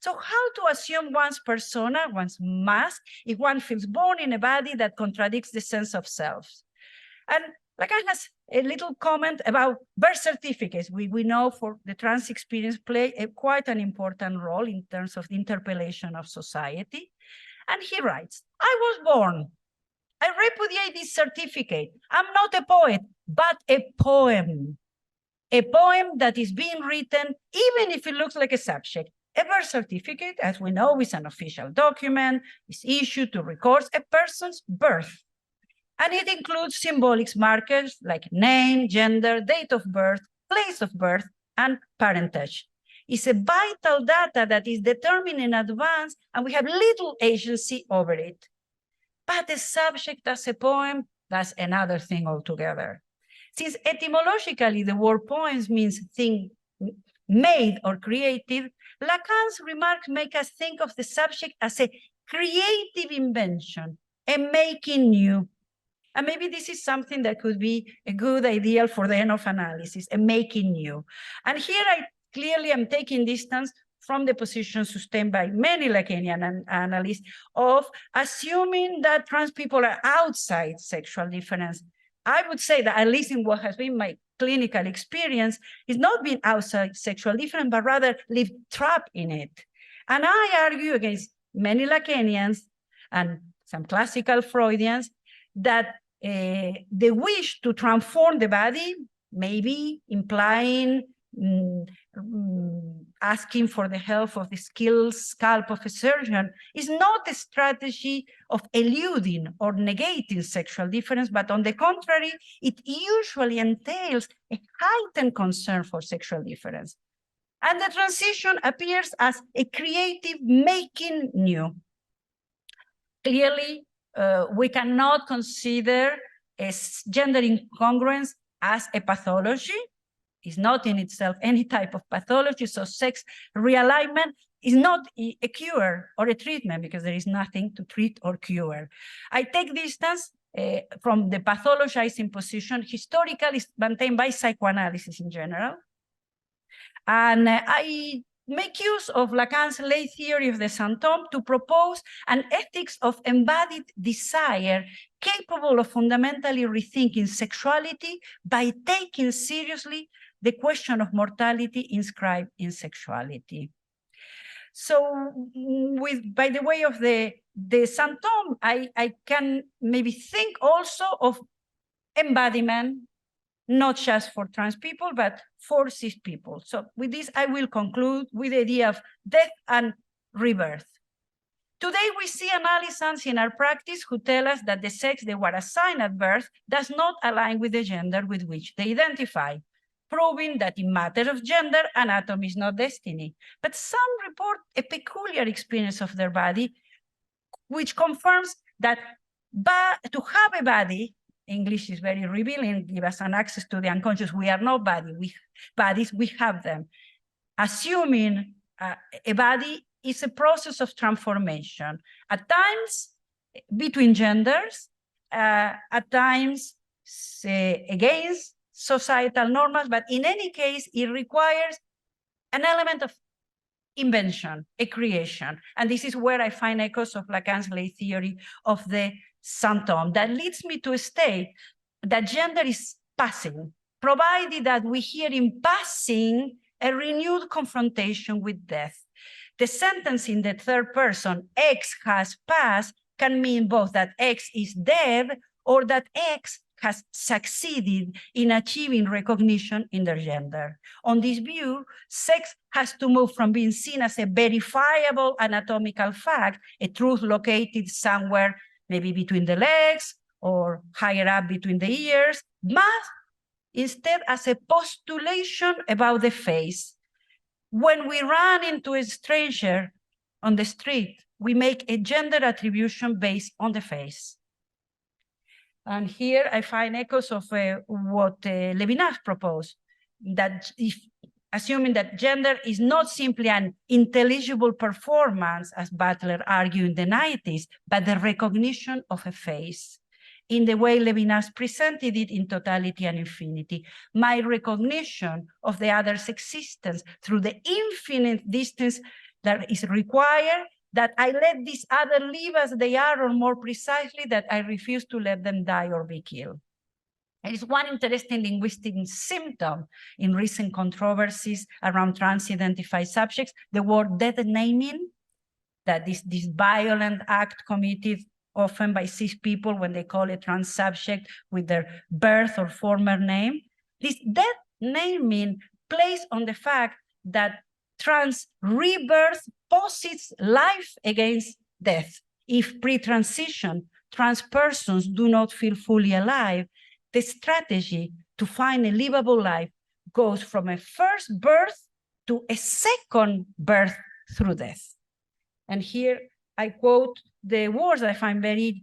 So how to assume one's persona, one's mask, if one feels born in a body that contradicts the sense of self? And Lacan has a little comment about birth certificates. We know for the trans experience play quite an important role in terms of the interpellation of society. And he writes, I was born. I repudiate this certificate. I'm not a poet, but a poem. A poem that is being written, even if it looks like a subject. A birth certificate, as we know, is an official document, is issued to record a person's birth. And it includes symbolic markers like name, gender, date of birth, place of birth, and parentage. It's a vital data that is determined in advance, and we have little agency over it. But the subject as a poem, that's another thing altogether. Since etymologically the word poems means thing made or created, Lacan's remarks make us think of the subject as a creative invention, a making new. And maybe this is something that could be a good ideal for the end of analysis, a making new. And here I clearly am taking distance from the position sustained by many Lacanian analysts of assuming that trans people are outside sexual difference. I would say that, at least in what has been my clinical experience, is not being outside sexual difference, but rather live trapped in it. And I argue against many Lacanians and some classical Freudians that the wish to transform the body, maybe implying asking for the help of the skilled scalp of a surgeon, is not a strategy of eluding or negating sexual difference, but on the contrary, it usually entails a heightened concern for sexual difference. And the transition appears as a creative making new. Clearly, we cannot consider gender incongruence as a pathology. It's not in itself any type of pathology. So sex realignment is not a cure or a treatment because there is nothing to treat or cure. I take distance from the pathologizing position historically maintained by psychoanalysis in general. And I make use of Lacan's late theory of the symptom to propose an ethics of embodied desire capable of fundamentally rethinking sexuality by taking seriously the question of mortality inscribed in sexuality. So by the way of the symptom, I can maybe think also of embodiment, not just for trans people, but for cis people. So with this, I will conclude with the idea of death and rebirth. Today, we see analysts in our practice who tell us that the sex they were assigned at birth does not align with the gender with which they identify, proving that in matter of gender, anatomy is not destiny. But some report a peculiar experience of their body, which confirms that to have a body, English is very revealing, give us an access to the unconscious. We are not bodies, we have them. Assuming a body is a process of transformation, at times between genders, at times against societal norms, but in any case, it requires an element of invention, a creation. And this is where I find echoes of Lacan's late theory of the symptom that leads me to state that gender is passing, provided that we hear in passing a renewed confrontation with death. The sentence in the third person, X has passed, can mean both that X is dead or that X has succeeded in achieving recognition in their gender. On this view, sex has to move from being seen as a verifiable anatomical fact, a truth located somewhere maybe between the legs or higher up between the ears, but instead as a postulation about the face. When we run into a stranger on the street, we make a gender attribution based on the face. And here I find echoes of what Levinas proposed, that if assuming that gender is not simply an intelligible performance, as Butler argued in the 90s, but the recognition of a face in the way Levinas presented it in Totality and Infinity. My recognition of the other's existence through the infinite distance that is required, that I let these other live as they are, or more precisely, that I refuse to let them die or be killed. There is one interesting linguistic symptom in recent controversies around trans-identified subjects, the word dead naming, that is this violent act committed often by cis people when they call a trans subject with their birth or former name. This dead naming plays on the fact that trans rebirth posits life against death. If pre-transition trans persons do not feel fully alive, the strategy to find a livable life goes from a first birth to a second birth through death. And here I quote the words I find very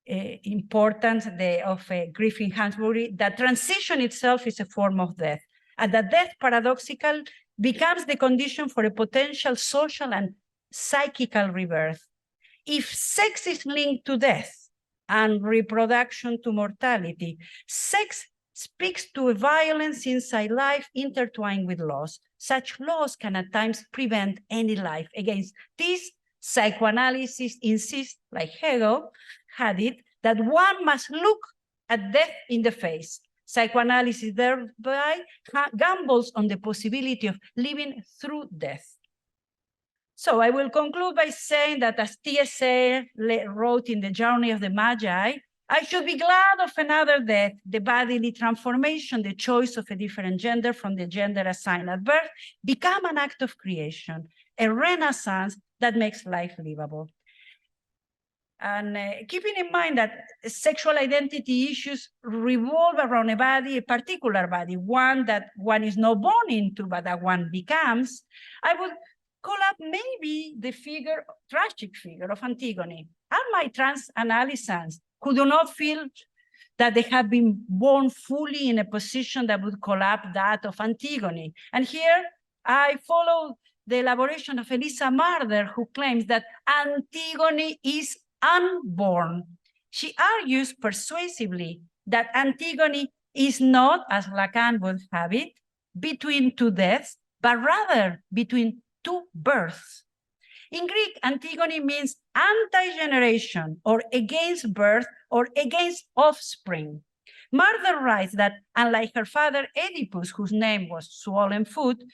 important of Griffin Hansberry, that transition itself is a form of death, and that death paradoxical becomes the condition for a potential social and psychical rebirth. If sex is linked to death and reproduction to mortality, sex speaks to a violence inside life intertwined with loss. Such loss can at times prevent any life. Against this, psychoanalysis insists, like Hegel had it, that one must look at death in the face. Psychoanalysis thereby gambles on the possibility of living through death. So I will conclude by saying that, as T.S. wrote in The Journey of the Magi, I should be glad of another death, the bodily transformation, the choice of a different gender from the gender assigned at birth, become an act of creation, a renaissance that makes life livable. And keeping in mind that sexual identity issues revolve around a body, a particular body, one that one is not born into, but that one becomes, I would call up maybe the figure, tragic figure of Antigone. Are my trans analysants who do not feel that they have been born fully in a position that would call up that of Antigone? And here I follow the elaboration of Elisa Marder, who claims that Antigone is unborn. She argues persuasively that Antigone is not, as Lacan would have it, between two deaths, but rather between two births. In Greek, Antigone means anti-generation, or against birth, or against offspring. Marder writes that, unlike her father Oedipus, whose name was swollen foot,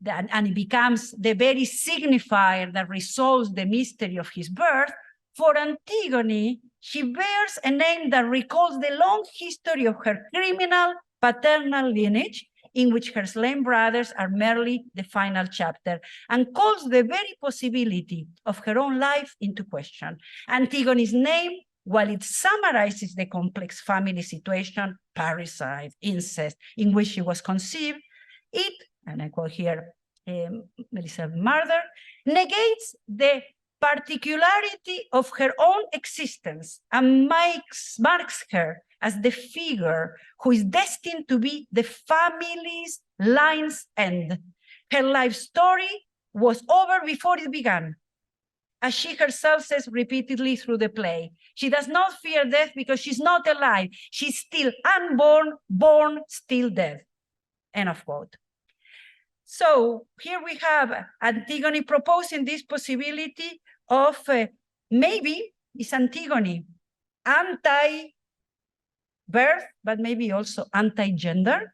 and it becomes the very signifier that resolves the mystery of his birth, for Antigone, she bears a name that recalls the long history of her criminal paternal lineage, in which her slain brothers are merely the final chapter, and calls the very possibility of her own life into question. Antigone's name, while it summarizes the complex family situation, parricide, incest, in which she was conceived, it, and I quote here Melissa Marder, negates the particularity of her own existence and marks her as the figure who is destined to be the family's line's end. Her life story was over before it began. As she herself says repeatedly through the play, she does not fear death because she's not alive. She's still unborn, born, still dead. End of quote. So here we have Antigone proposing this possibility of maybe is Antigone anti-birth, but maybe also anti-gender.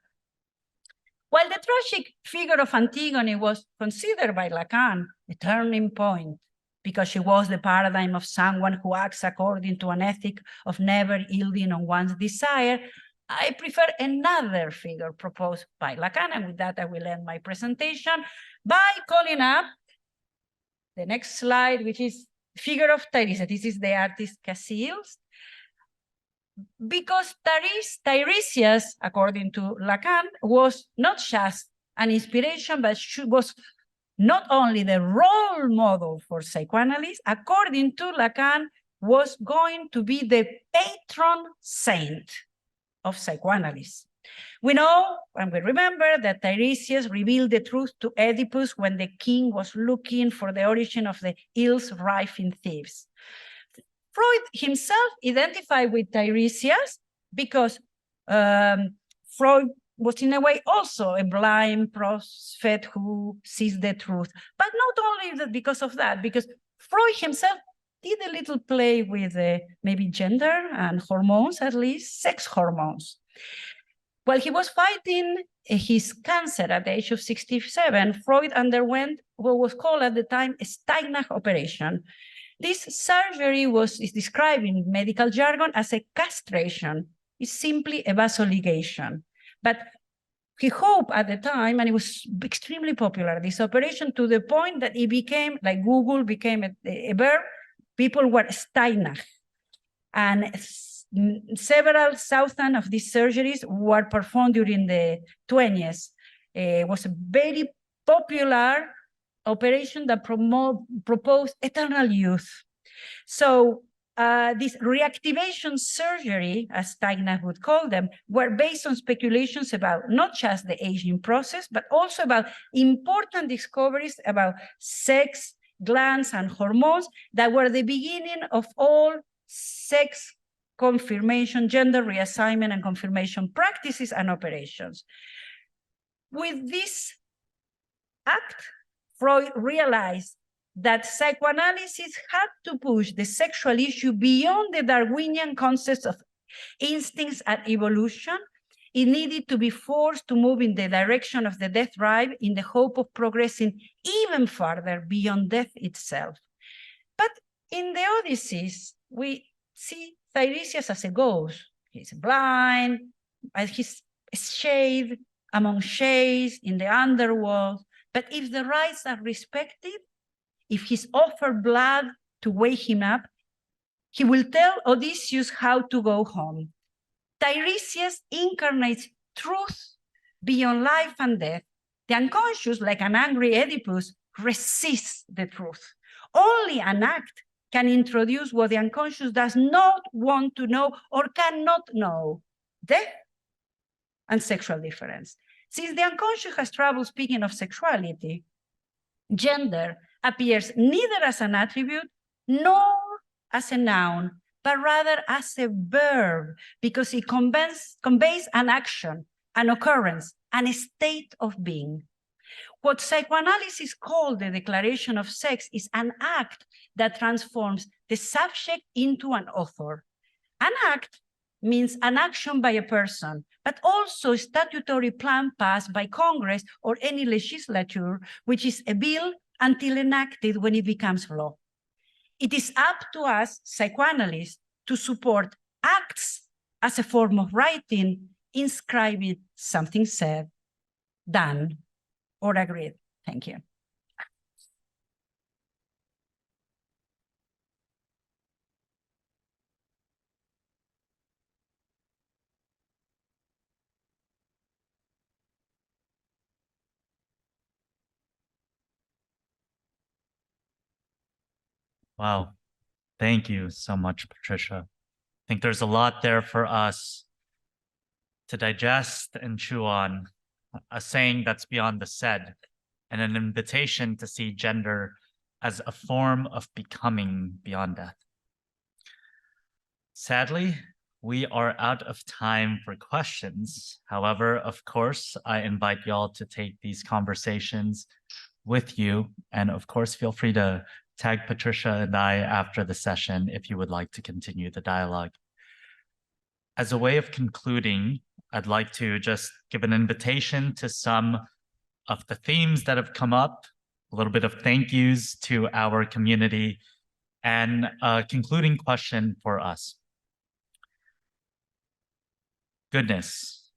While the tragic figure of Antigone was considered by Lacan a turning point, because she was the paradigm of someone who acts according to an ethic of never yielding on one's desire, I prefer another figure proposed by Lacan, and with that I will end my presentation by calling up the next slide, which is figure of Tiresias. This is the artist Casillas. Because Tiresias, according to Lacan, was not just an inspiration, but she was not only the role model for psychoanalysis, according to Lacan, was going to be the patron saint of psychoanalysis. We know and we remember that Tiresias revealed the truth to Oedipus when the king was looking for the origin of the ills rife in Thebes. Freud himself identified with Tiresias because Freud was in a way also a blind prophet who sees the truth. But not only that, because of that, because Freud himself did a little play with maybe gender and hormones, at least sex hormones. While he was fighting his cancer at the age of 67, Freud underwent what was called at the time a Steinach operation. This surgery is described in medical jargon as a castration. It's simply a vasoligation. But he hoped at the time, and it was extremely popular, this operation, to the point that it became, like Google became a verb, people were Steinach. And several thousand of these surgeries were performed during the 20s. It was a very popular operation that proposed eternal youth. So this reactivation surgery, as Steinach would call them, were based on speculations about not just the aging process, but also about important discoveries about sex, glands, and hormones that were the beginning of all sex confirmation, gender reassignment, and confirmation practices and operations. With this act, Freud realized that psychoanalysis had to push the sexual issue beyond the Darwinian concepts of instincts and evolution. It needed to be forced to move in the direction of the death drive in the hope of progressing even further beyond death itself. But in the Odysseys, we see Tiresias as a ghost. He's blind, he's a shade among shades in the underworld. But if the rites are respected, if he's offered blood to wake him up, he will tell Odysseus how to go home. Tiresias incarnates truth beyond life and death. The unconscious, like an angry Oedipus, resists the truth. Only an act can introduce what the unconscious does not want to know or cannot know: death and sexual difference. Since the unconscious has trouble speaking of sexuality, gender appears neither as an attribute nor as a noun, but rather as a verb, because it conveys an action, an occurrence, and a state of being. What psychoanalysis called the declaration of sex is an act that transforms the subject into an author. An act means an action by a person, but also a statutory plan passed by Congress or any legislature, which is a bill until enacted when it becomes law. It is up to us, psychoanalysts, to support acts as a form of writing, inscribing something said, done, or agreed. Thank you. Wow. Thank you so much, Patricia. I think there's a lot there for us to digest and chew on, a saying that's beyond the said, and an invitation to see gender as a form of becoming beyond death. Sadly, we are out of time for questions. However, of course, I invite y'all to take these conversations with you. And of course, feel free to tag Patricia and I after the session if you would like to continue the dialogue. As a way of concluding, I'd like to just give an invitation to some of the themes that have come up, a little bit of thank yous to our community, and a concluding question for us. Goodness,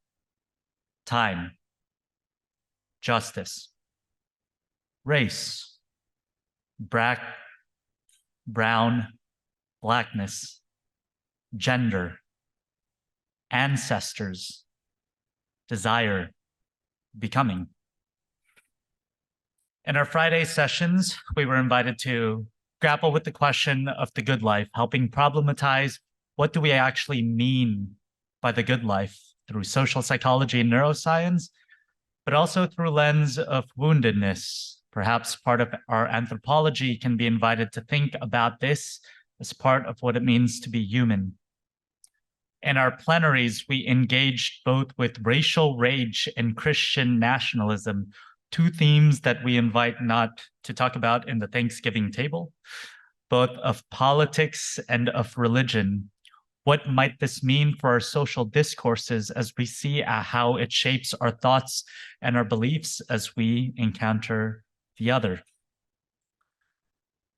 time, justice, race, brown, blackness, gender, ancestors, desire, becoming. In our Friday sessions, we were invited to grapple with the question of the good life, helping problematize what do we actually mean by the good life through social psychology and neuroscience, but also through a lens of woundedness. Perhaps part of our anthropology can be invited to think about this as part of what it means to be human. In our plenaries, we engaged both with racial rage and Christian nationalism, two themes that we invite not to talk about in the Thanksgiving table, both of politics and of religion. What might this mean for our social discourses as we see how it shapes our thoughts and our beliefs as we encounter the other?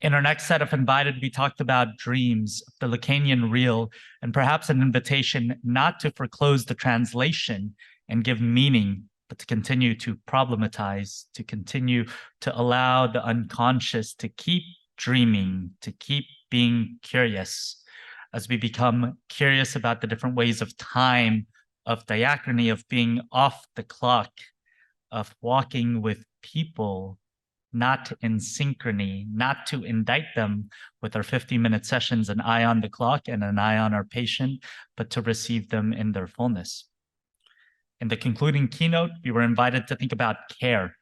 In our next set of invited, we talked about dreams, the Lacanian real, and perhaps an invitation not to foreclose the translation and give meaning, but to continue to problematize, to continue to allow the unconscious to keep dreaming, to keep being curious, as we become curious about the different ways of time, of diachrony, of being off the clock, of walking with people, not in synchrony, not to indict them with our 50-minute sessions, an eye on the clock and an eye on our patient, but to receive them in their fullness. In the concluding keynote, we were invited to think about care,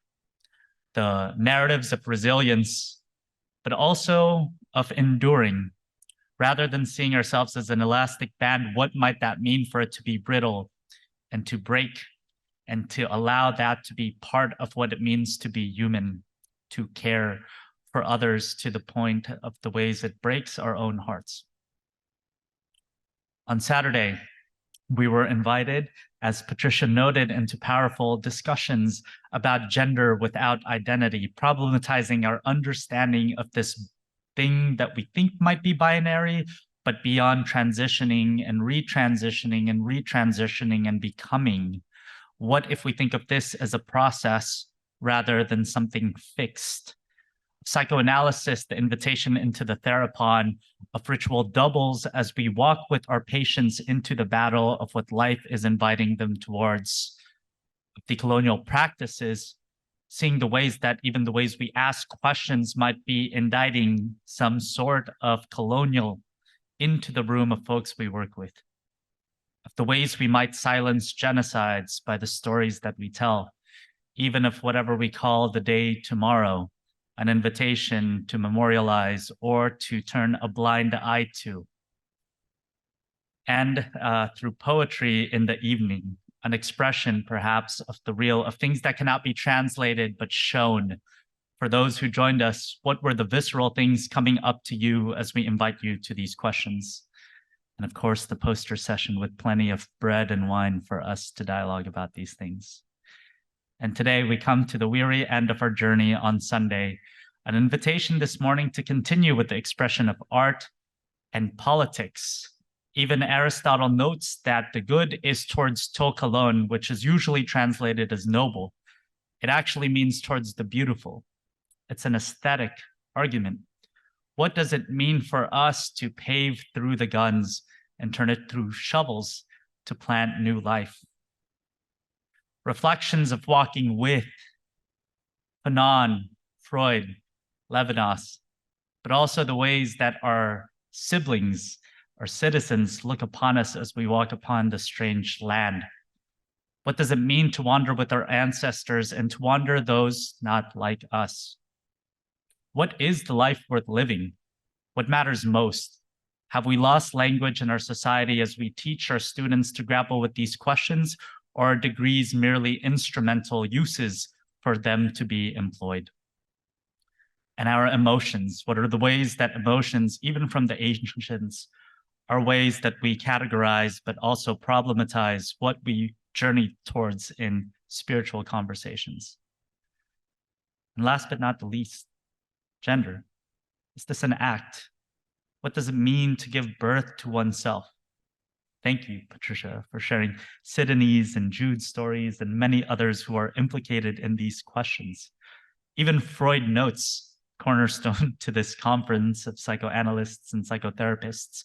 the narratives of resilience, but also of enduring. Rather than seeing ourselves as an elastic band, what might that mean for it to be brittle and to break, and to allow that to be part of what it means to be human, to care for others to the point of the ways it breaks our own hearts. On Saturday, we were invited, as Patricia noted, into powerful discussions about gender without identity, problematizing our understanding of this thing that we think might be binary, but beyond transitioning and retransitioning and retransitioning and becoming. What if we think of this as a process rather than something fixed? Psychoanalysis, the invitation into the therapon of ritual doubles as we walk with our patients into the battle of what life is inviting them towards. Decolonial practices, seeing the ways that even the ways we ask questions might be indicting some sort of colonial into the room of folks we work with, of the ways we might silence genocides by the stories that we tell, even if whatever we call the day tomorrow, an invitation to memorialize or to turn a blind eye to. And through poetry in the evening, an expression perhaps of the real, of things that cannot be translated but shown. For those who joined us, what were the visceral things coming up to you as we invite you to these questions? And of course, the poster session with plenty of bread and wine for us to dialogue about these things. And today we come to the weary end of our journey on Sunday, an invitation this morning to continue with the expression of art and politics. Even Aristotle notes that the good is towards to kalon, which is usually translated as noble. It actually means towards the beautiful. It's an aesthetic argument. What does it mean for us to pave through the guns and turn it through shovels to plant new life? Reflections of walking with Fanon, Freud, Levinas, but also the ways that our siblings, our citizens look upon us as we walk upon the strange land. What does it mean to wander with our ancestors and to wander those not like us? What is the life worth living? What matters most? Have we lost language in our society as we teach our students to grapple with these questions, or are degrees merely instrumental uses for them to be employed? And our emotions, what are the ways that emotions, even from the ancients, are ways that we categorize but also problematize what we journey towards in spiritual conversations? And last but not the least, gender. Is this an act? What does it mean to give birth to oneself? Thank you, Patricia, for sharing Sidonie's and Jude's stories and many others who are implicated in these questions. Even Freud notes, cornerstone to this conference of psychoanalysts and psychotherapists,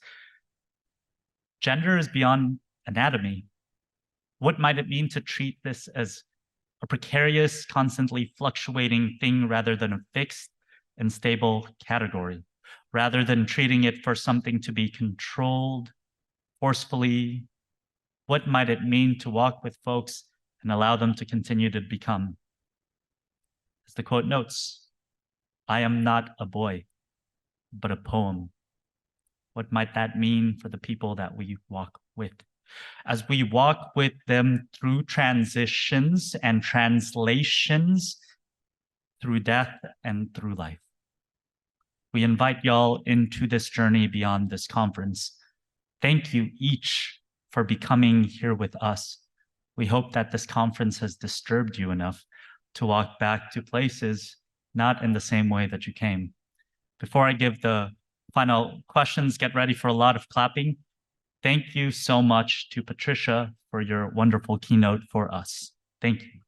gender is beyond anatomy. What might it mean to treat this as a precarious, constantly fluctuating thing rather than a fixed and stable category, rather than treating it for something to be controlled forcefully? What might it mean to walk with folks and allow them to continue to become? As the quote notes, I am not a boy, but a poem. What might that mean for the people that we walk with? As we walk with them through transitions and translations, through death and through life. We invite y'all into this journey beyond this conference. Thank you each for becoming here with us. We hope that this conference has disturbed you enough to walk back to places not in the same way that you came. Before I give the final questions, get ready for a lot of clapping. Thank you so much to Patricia for your wonderful keynote for us. Thank you.